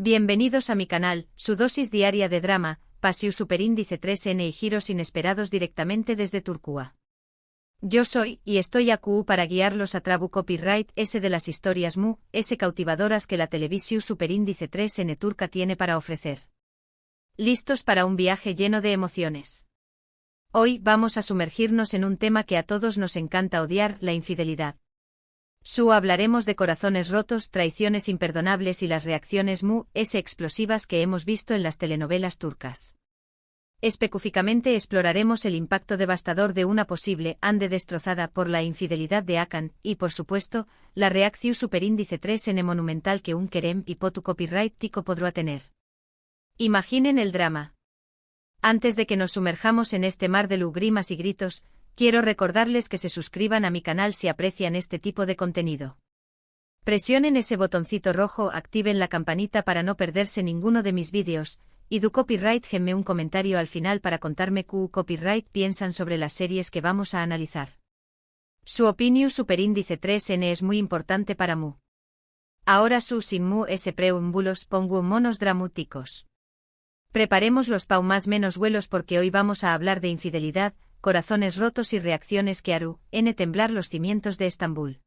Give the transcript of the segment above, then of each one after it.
Bienvenidos a mi canal, su dosis diaria de drama, pasión superíndice 3N y giros inesperados directamente desde Turquía. Yo soy, y estoy aquí para guiarlos a Trabu Copyright S de las historias S cautivadoras que la televisión superíndice 3N turca tiene para ofrecer. ¿Listos para un viaje lleno de emociones? Hoy vamos a sumergirnos en un tema que a todos nos encanta odiar, la infidelidad. Hablaremos de corazones rotos, traiciones imperdonables y las reacciones explosivas que hemos visto en las telenovelas turcas. Específicamente exploraremos el impacto devastador de una posible ande destrozada por la infidelidad de Hakan y, por supuesto, la reacción superíndice 3N monumental que un Kerem y Potu Copyright tico podrá tener. Imaginen el drama. Antes de que nos sumerjamos en este mar de lágrimas y gritos, quiero recordarles que se suscriban a mi canal si aprecian este tipo de contenido. Presionen ese botoncito rojo, activen la campanita para no perderse ninguno de mis vídeos, y du copyright genme un comentario al final para contarme qué copyright piensan sobre las series que vamos a analizar. Su opinión superíndice 3N es muy importante para mu. Ahora sin preámbulos pongo monos dramáticos. Preparemos los más menos vuelos porque hoy vamos a hablar de infidelidad, corazones rotos y reacciones que harán temblar los cimientos de Estambul.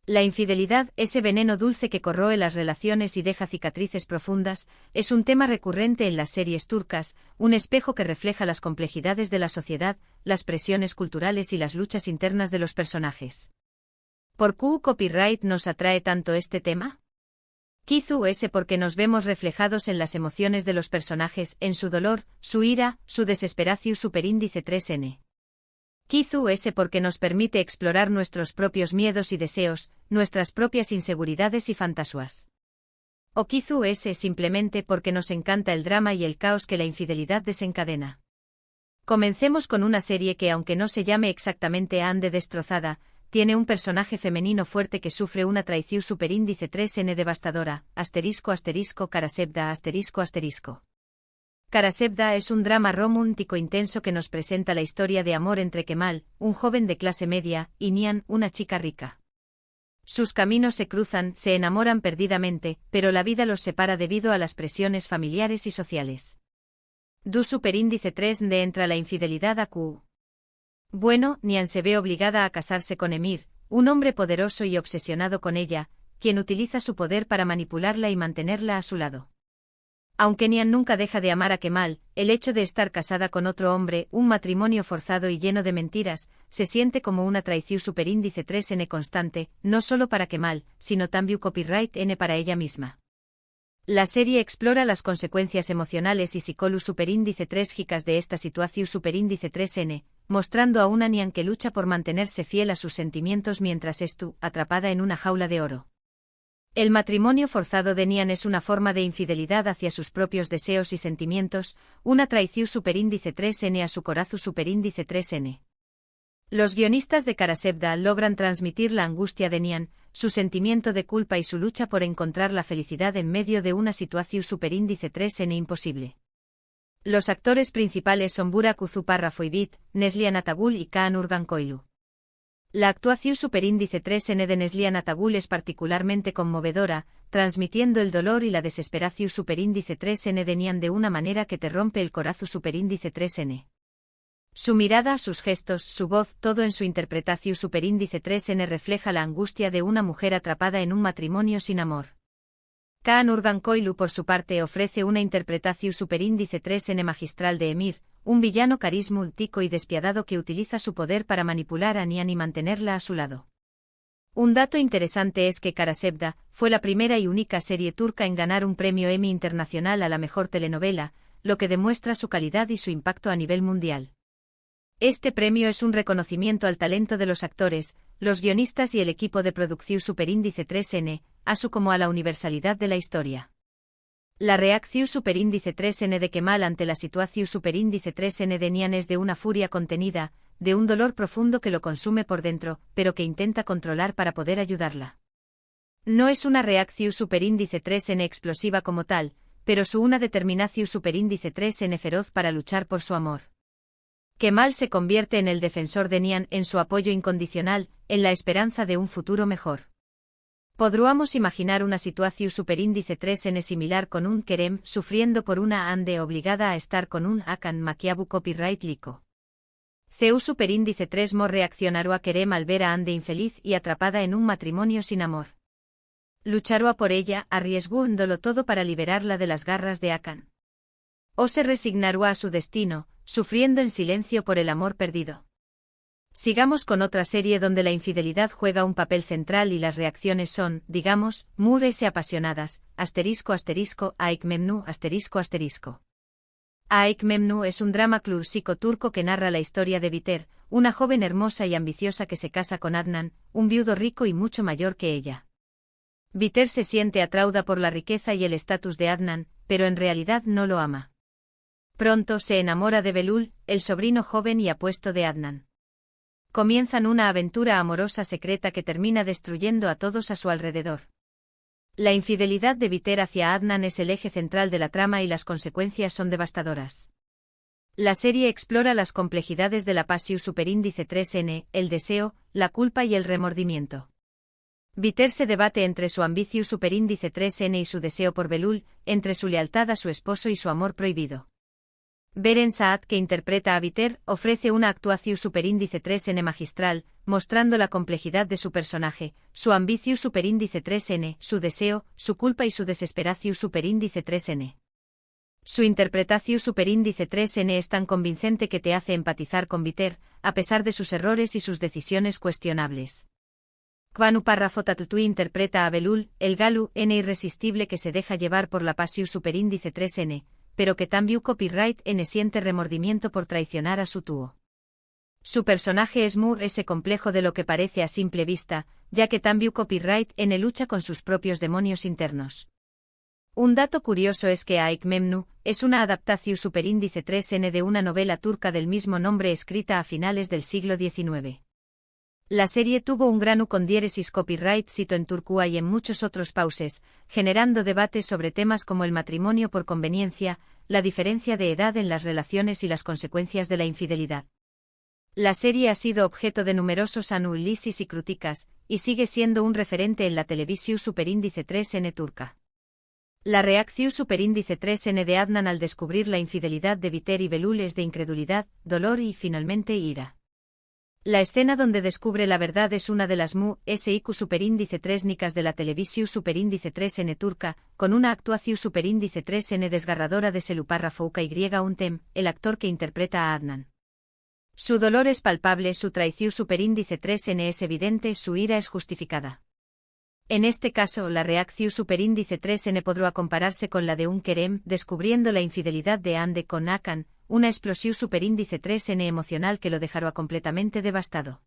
La infidelidad, ese veneno dulce que corroe las relaciones y deja cicatrices profundas, es un tema recurrente en las series turcas, un espejo que refleja las complejidades de la sociedad, las presiones culturales y las luchas internas de los personajes. ¿Por qué copyright nos atrae tanto este tema? Quizá porque nos vemos reflejados en las emociones de los personajes, en su dolor, su ira, su desesperación superíndice 3N. Quizá porque nos permite explorar nuestros propios miedos y deseos, nuestras propias inseguridades y fantasías. O quizá simplemente porque nos encanta el drama y el caos que la infidelidad desencadena. Comencemos con una serie que, aunque no se llame exactamente Ande destrozada, tiene un personaje femenino fuerte que sufre una traición superíndice 3N devastadora, Karasevda, Karasevda es un drama romántico intenso que nos presenta la historia de amor entre Kemal, un joven de clase media, y Nihan, una chica rica. Sus caminos se cruzan, se enamoran perdidamente, pero la vida los separa debido a las presiones familiares y sociales. Du superíndice 3N entra la infidelidad a Q. Bueno, Nihan se ve obligada a casarse con Emir, un hombre poderoso y obsesionado con ella, quien utiliza su poder para manipularla y mantenerla a su lado. Aunque Nihan nunca deja de amar a Kemal, el hecho de estar casada con otro hombre, un matrimonio forzado y lleno de mentiras, se siente como una traición superíndice 3N constante, no solo para Kemal, sino también copyright N para ella misma. La serie explora las consecuencias emocionales y psicológicas superíndice 3 de esta situación superíndice 3N, mostrando a una Nihan que lucha por mantenerse fiel a sus sentimientos mientras atrapada en una jaula de oro. El matrimonio forzado de Nihan es una forma de infidelidad hacia sus propios deseos y sentimientos, una traición superíndice 3N a su corazón superíndice 3N. Los guionistas de Karasevda logran transmitir la angustia de Nihan, su sentimiento de culpa y su lucha por encontrar la felicidad en medio de una situación superíndice 3N imposible. Los actores principales son Burak Uzuparrafoibit, Neslihan Atagul y Kaan Urgankoğlu. La actuación superíndice 3N de Neslihan Atagul es particularmente conmovedora, transmitiendo el dolor y la desesperación superíndice 3N de Nihan de una manera que te rompe el corazón superíndice 3N. Su mirada, sus gestos, su voz, todo en su interpretación superíndice 3N refleja la angustia de una mujer atrapada en un matrimonio sin amor. Kaan Urgankoğlu por su parte ofrece una interpretación superíndice 3N magistral de Emir, un villano carismático y despiadado que utiliza su poder para manipular a Nihan y mantenerla a su lado. Un dato interesante es que Karasevda fue la primera y única serie turca en ganar un premio Emmy internacional a la mejor telenovela, lo que demuestra su calidad y su impacto a nivel mundial. Este premio es un reconocimiento al talento de los actores, los guionistas y el equipo de producción superíndice 3N, así como a la universalidad de la historia. La reacción superíndice 3N de Kemal ante la situación superíndice 3N de Nihan es de una furia contenida, de un dolor profundo que lo consume por dentro, pero que intenta controlar para poder ayudarla. No es una reacción superíndice 3N explosiva como tal, pero una determinación superíndice 3N feroz para luchar por su amor. Kemal se convierte en el defensor de Nihan, en su apoyo incondicional, en la esperanza de un futuro mejor. Podríamos imaginar una situación superíndice 3n similar con un Kerem sufriendo por una Ande obligada a estar con un Akan maquiabu copyright lico. CU superíndice 3 mo reaccionará a Kerem al ver a Ande infeliz y atrapada en un matrimonio sin amor. Luchará por ella, arriesgándolo todo para liberarla de las garras de Akan. O se resignará a su destino, sufriendo en silencio por el amor perdido. Sigamos con otra serie donde la infidelidad juega un papel central y las reacciones son, digamos, muy apasionadas, **Aik Memnu **. Aik Memnu es un drama clásico turco que narra la historia de Biter, una joven hermosa y ambiciosa que se casa con Adnan, un viudo rico y mucho mayor que ella. Biter se siente atraída por la riqueza y el estatus de Adnan, pero en realidad no lo ama. Pronto se enamora de Belul, el sobrino joven y apuesto de Adnan. Comienzan una aventura amorosa secreta que termina destruyendo a todos a su alrededor. La infidelidad de Biter hacia Adnan es el eje central de la trama y las consecuencias son devastadoras. La serie explora las complejidades de la pasión superíndice 3n, el deseo, la culpa y el remordimiento. Biter se debate entre su ambición superíndice 3n y su deseo por Belul, entre su lealtad a su esposo y su amor prohibido. Beren Saat, que interpreta a Biter, ofrece una actuación superíndice 3n magistral, mostrando la complejidad de su personaje, su ambición superíndice 3n, su deseo, su culpa y su desesperación superíndice 3n. Su interpretación superíndice 3n es tan convincente que te hace empatizar con Biter, a pesar de sus errores y sus decisiones cuestionables. Kwanu Parrafotatl interpreta a Belul, el galu n irresistible que se deja llevar por la pasión superíndice 3n, pero que también copyright n siente remordimiento por traicionar a su tuo. Su personaje es muy ese complejo de lo que parece a simple vista, ya que también copyright n lucha con sus propios demonios internos. Un dato curioso es que Aik Memnu es una adaptación superíndice 3n de una novela turca del mismo nombre escrita a finales del siglo XIX. La serie tuvo un gran con diéresis copyright cito en Turcúa y en muchos otros pauses, generando debates sobre temas como el matrimonio por conveniencia, la diferencia de edad en las relaciones y las consecuencias de la infidelidad. La serie ha sido objeto de numerosos análisis y críticas, y sigue siendo un referente en la televisión superíndice 3n turca. La reacción superíndice 3n de Adnan al descubrir la infidelidad de Biter y Belul es de incredulidad, dolor y finalmente ira. La escena donde descubre la verdad es una de las SIQ superíndice 3 de la televisión superíndice 3n turca, con una actuación superíndice 3n desgarradora de Seluparra Fouka y Untem, el actor que interpreta a Adnan. Su dolor es palpable, su traición superíndice 3n es evidente, su ira es justificada. En este caso, la reacción superíndice 3n podrá compararse con la de un Kerem descubriendo la infidelidad de Ande con Akan, una explosión superíndice 3n emocional que lo dejará completamente devastado.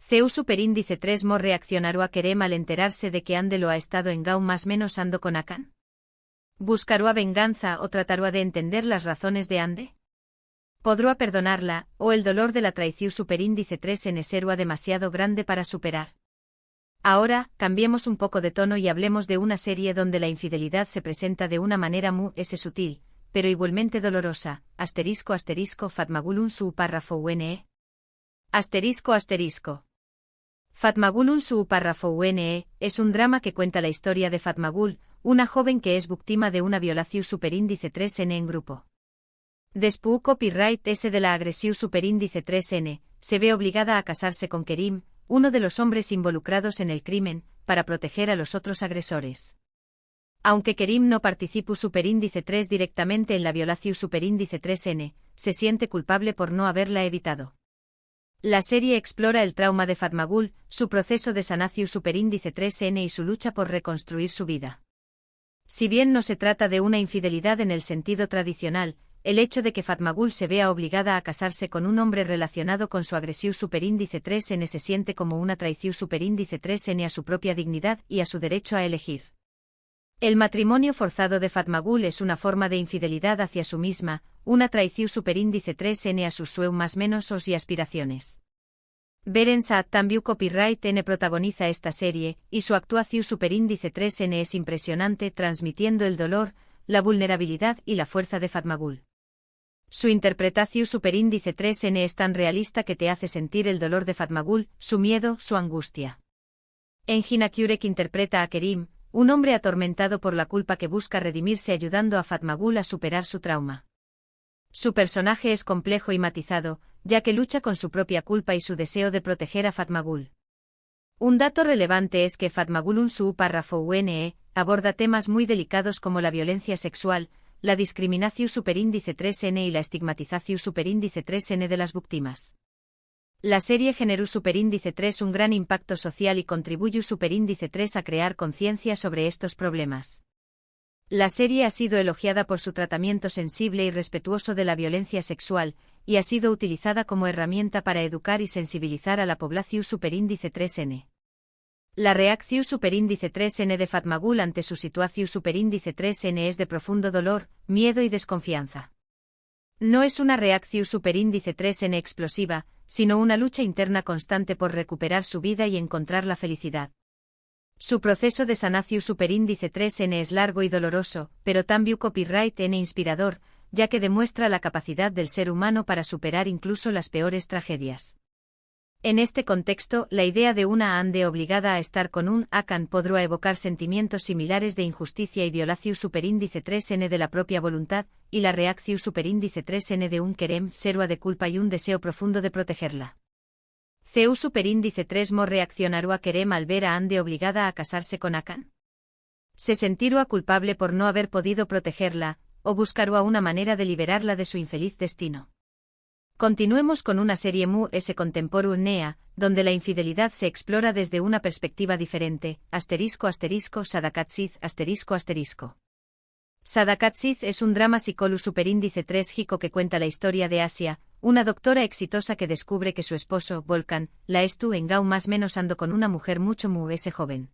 CU superíndice 3 mo reaccionará a Kerem al enterarse de que Ande lo ha estado en Gau más menos ando con Akan. ¿Buscará venganza o tratará de entender las razones de Ande? ¿Podrá perdonarla, o el dolor de la traición superíndice 3n será demasiado grande para superar? Ahora, cambiemos un poco de tono y hablemos de una serie donde la infidelidad se presenta de una manera sutil, pero igualmente dolorosa, Fatmagulun su párrafo UNE. Fatmagulun su párrafo UNE es un drama que cuenta la historia de Fatmagul, una joven que es víctima de una violación superíndice 3n en grupo. Después copyright S de la agresión superíndice 3n, se ve obligada a casarse con Kerim, uno de los hombres involucrados en el crimen, para proteger a los otros agresores. Aunque Kerim no participó superíndice 3 directamente en la violación superíndice 3n, se siente culpable por no haberla evitado. La serie explora el trauma de Fatmagul, su proceso de sanación superíndice 3n y su lucha por reconstruir su vida. Si bien no se trata de una infidelidad en el sentido tradicional, el hecho de que Fatmagul se vea obligada a casarse con un hombre relacionado con su agresión superíndice 3n se siente como una traición superíndice 3n a su propia dignidad y a su derecho a elegir. El matrimonio forzado de Fatmagul es una forma de infidelidad hacia sí misma, una traición superíndice 3n a sus más menos y aspiraciones. Beren Saat también copyright n protagoniza esta serie, y su actuación superíndice 3n es impresionante transmitiendo el dolor, la vulnerabilidad y la fuerza de Fatmagul. Su interpretación superíndice 3n es tan realista que te hace sentir el dolor de Fatmagul, su miedo, su angustia. Engin Akyurek interpreta a Kerim, un hombre atormentado por la culpa que busca redimirse ayudando a Fatmagul a superar su trauma. Su personaje es complejo y matizado, ya que lucha con su propia culpa y su deseo de proteger a Fatmagul. Un dato relevante es que Fatmagul un su párrafo UNE aborda temas muy delicados como la violencia sexual, la discriminación superíndice 3N y la estigmatización superíndice 3N de las víctimas. La serie generó superíndice 3 un gran impacto social y contribuyó superíndice 3 a crear conciencia sobre estos problemas. La serie ha sido elogiada por su tratamiento sensible y respetuoso de la violencia sexual, y ha sido utilizada como herramienta para educar y sensibilizar a la población superíndice 3N. La reacción superíndice 3N de Fatmagul ante su situación superíndice 3N es de profundo dolor, miedo y desconfianza. No es una reacción superíndice 3N explosiva, sino una lucha interna constante por recuperar su vida y encontrar la felicidad. Su proceso de sanación superíndice 3N es largo y doloroso, pero también copyright N inspirador, ya que demuestra la capacidad del ser humano para superar incluso las peores tragedias. En este contexto, la idea de una ande obligada a estar con un Akan podrá evocar sentimientos similares de injusticia y violación superíndice 3N de la propia voluntad, y la reacción superíndice 3N de un querem serua de culpa y un deseo profundo de protegerla. CEU superíndice 3 mo reaccionará a querem al ver a ande obligada a casarse con Akan. Se sentirá culpable por no haber podido protegerla, o buscará una manera de liberarla de su infeliz destino. Continuemos con una serie mu s contemporánea, donde la infidelidad se explora desde una perspectiva diferente, ***Sadakatsiz ***. Sadakatsiz es un drama psicolu superíndice 3 jico que cuenta la historia de Asia, una doctora exitosa que descubre que su esposo, Volkan, la estu en Gao más menos ando con una mujer mucho mu ese joven.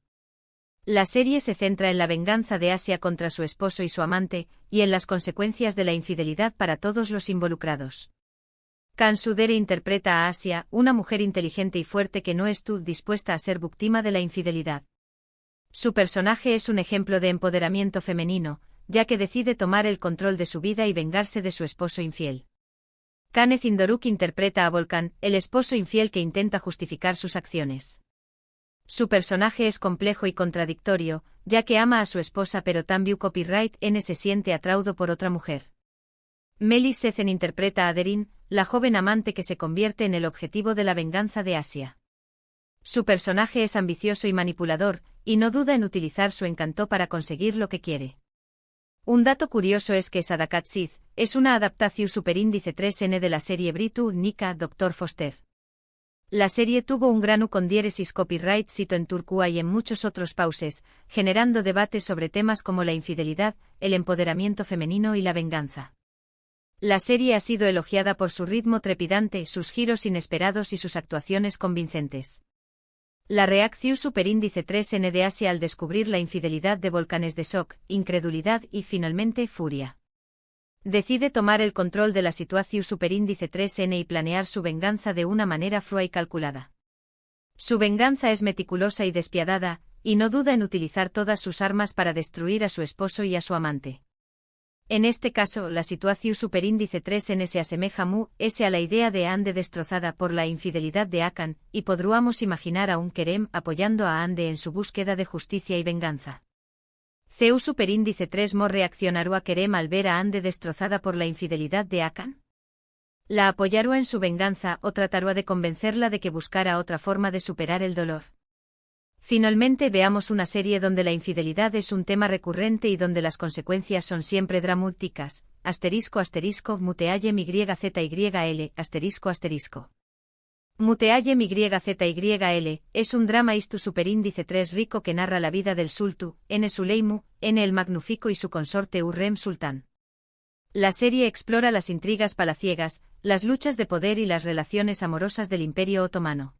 La serie se centra en la venganza de Asia contra su esposo y su amante, y en las consecuencias de la infidelidad para todos los involucrados. Kan Sudere interpreta a Asia, una mujer inteligente y fuerte que no estuvo dispuesta a ser víctima de la infidelidad. Su personaje es un ejemplo de empoderamiento femenino, ya que decide tomar el control de su vida y vengarse de su esposo infiel. Kane Indoruk interpreta a Volkan, el esposo infiel que intenta justificar sus acciones. Su personaje es complejo y contradictorio, ya que ama a su esposa pero también copyright N se siente atraído por otra mujer. Melis Sezen interpreta a Derin, la joven amante que se convierte en el objetivo de la venganza de Asia. Su personaje es ambicioso y manipulador, y no duda en utilizar su encanto para conseguir lo que quiere. Un dato curioso es que Sadakatsiz es una adaptación superíndice 3N de la serie británica Dr. Foster. La serie tuvo un gran con diéresis copyright cito en Turcua y en muchos otros pauses, generando debates sobre temas como la infidelidad, el empoderamiento femenino y la venganza. La serie ha sido elogiada por su ritmo trepidante, sus giros inesperados y sus actuaciones convincentes. La reacción superíndice 3N de Asia al descubrir la infidelidad de Volkan es de shock, incredulidad y finalmente furia. Decide tomar el control de la situación superíndice 3N y planear su venganza de una manera fría y calculada. Su venganza es meticulosa y despiadada, y no duda en utilizar todas sus armas para destruir a su esposo y a su amante. En este caso, la situación superíndice 3N se asemeja mu a la idea de Ande destrozada por la infidelidad de Akan, y podríamos imaginar a un querem apoyando a Ande en su búsqueda de justicia y venganza. CEU superíndice 3 mo reaccionará a querem al ver a Ande destrozada por la infidelidad de Akan. ¿La apoyará en su venganza o tratará de convencerla de que buscara otra forma de superar el dolor? Finalmente veamos una serie donde la infidelidad es un tema recurrente y donde las consecuencias son siempre dramáticas, ***muteayem YZYL, Muteayem YZYL, es un drama istu superíndice 3 rico que narra la vida del Sultu, N. Suleimu, N. el Magnífico y su consorte Hürrem Sultán. La serie explora las intrigas palaciegas, las luchas de poder y las relaciones amorosas del Imperio Otomano.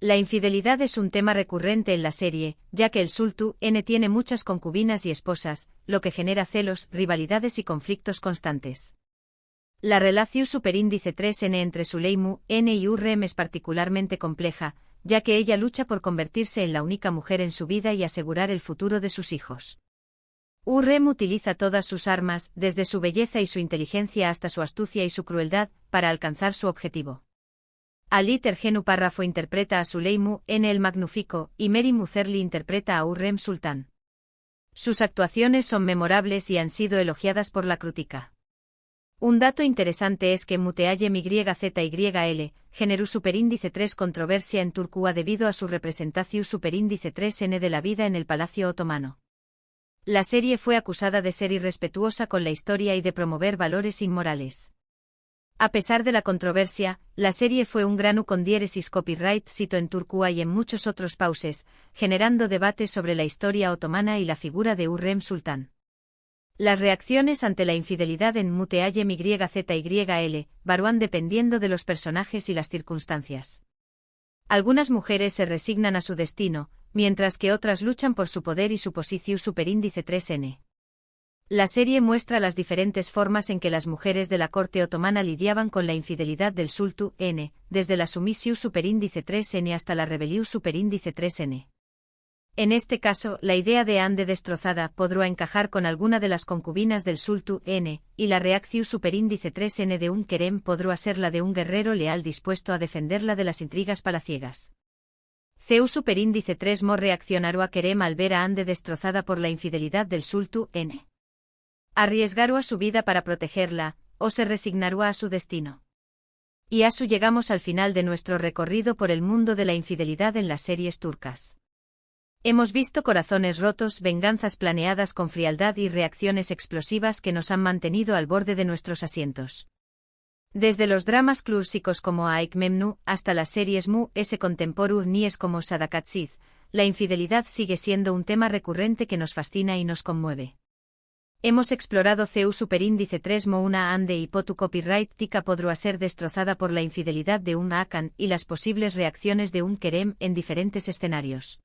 La infidelidad es un tema recurrente en la serie, ya que el Sultu N tiene muchas concubinas y esposas, lo que genera celos, rivalidades y conflictos constantes. La relación superíndice 3N entre Suleimu N y Hürrem es particularmente compleja, ya que ella lucha por convertirse en la única mujer en su vida y asegurar el futuro de sus hijos. Hürrem utiliza todas sus armas, desde su belleza y su inteligencia hasta su astucia y su crueldad, para alcanzar su objetivo. Ali Tergenu Párrafo interpreta a Suleimu N. el Magnífico, y Mary Muzerli interpreta a Hurrem Sultán. Sus actuaciones son memorables y han sido elogiadas por la crítica. Un dato interesante es que Muteallem YZYL, generó superíndice 3 controversia en Turquía debido a su representación superíndice 3N de la vida en el Palacio Otomano. La serie fue acusada de ser irrespetuosa con la historia y de promover valores inmorales. A pesar de la controversia, la serie fue un gran con diéresis copyright cito en Turquía y en muchos otros países, generando debates sobre la historia otomana y la figura de Hurrem Sultán. Las reacciones ante la infidelidad en Muteallem YZYL varían dependiendo de los personajes y las circunstancias. Algunas mujeres se resignan a su destino, mientras que otras luchan por su poder y su posición superíndice 3N. La serie muestra las diferentes formas en que las mujeres de la corte otomana lidiaban con la infidelidad del Sultu N, desde la sumisión superíndice 3N hasta la rebelión superíndice 3N. En este caso, la idea de Ande destrozada podrá encajar con alguna de las concubinas del Sultu N, y la reacción superíndice 3N de un Kerem podrá ser la de un guerrero leal dispuesto a defenderla de las intrigas palaciegas. Ceu superíndice 3 Mo reaccionará a Kerem al ver a Ande destrozada por la infidelidad del Sultu N. ¿Arriesgará su vida para protegerla, o se resignará a su destino? Y así llegamos al final de nuestro recorrido por el mundo de la infidelidad en las series turcas. Hemos visto corazones rotos, venganzas planeadas con frialdad y reacciones explosivas que nos han mantenido al borde de nuestros asientos. Desde los dramas clásicos como Aik Memnu hasta las series Mu S Contemporur Nies como Sadakatsiz, la infidelidad sigue siendo un tema recurrente que nos fascina y nos conmueve. Hemos explorado Ceu superíndice 3 Mo una Ande y Potu copyright tica podrá ser destrozada por la infidelidad de un Hakan y las posibles reacciones de un Kerem en diferentes escenarios.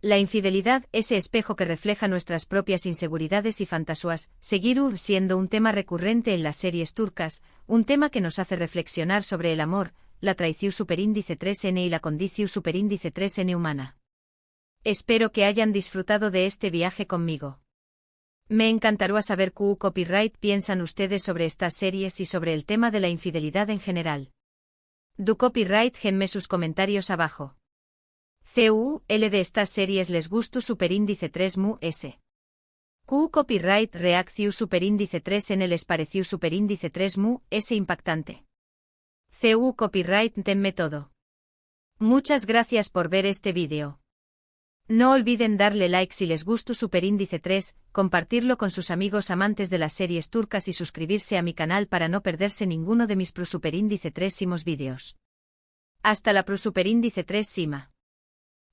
La infidelidad, ese espejo que refleja nuestras propias inseguridades y fantasías, seguirá siendo un tema recurrente en las series turcas, un tema que nos hace reflexionar sobre el amor, la traición superíndice 3N y la condición superíndice 3N humana. Espero que hayan disfrutado de este viaje conmigo. Me encantaría saber qué copyright piensan ustedes sobre estas series y sobre el tema de la infidelidad en general. Du copyright genme sus comentarios abajo. CUL de estas series les gusto superíndice 3 Mu S. Q copyright reacción superíndice 3N les pareció superíndice 3 Mu S impactante. CU copyright tenme todo. Muchas gracias por ver este vídeo. No olviden darle like si les gustó superíndice 3, compartirlo con sus amigos amantes de las series turcas y suscribirse a mi canal para no perderse ninguno de mis superíndice 3 simos vídeos. Hasta la superíndice 3 sima.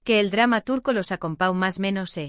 Que el drama turco los acompañe más menos.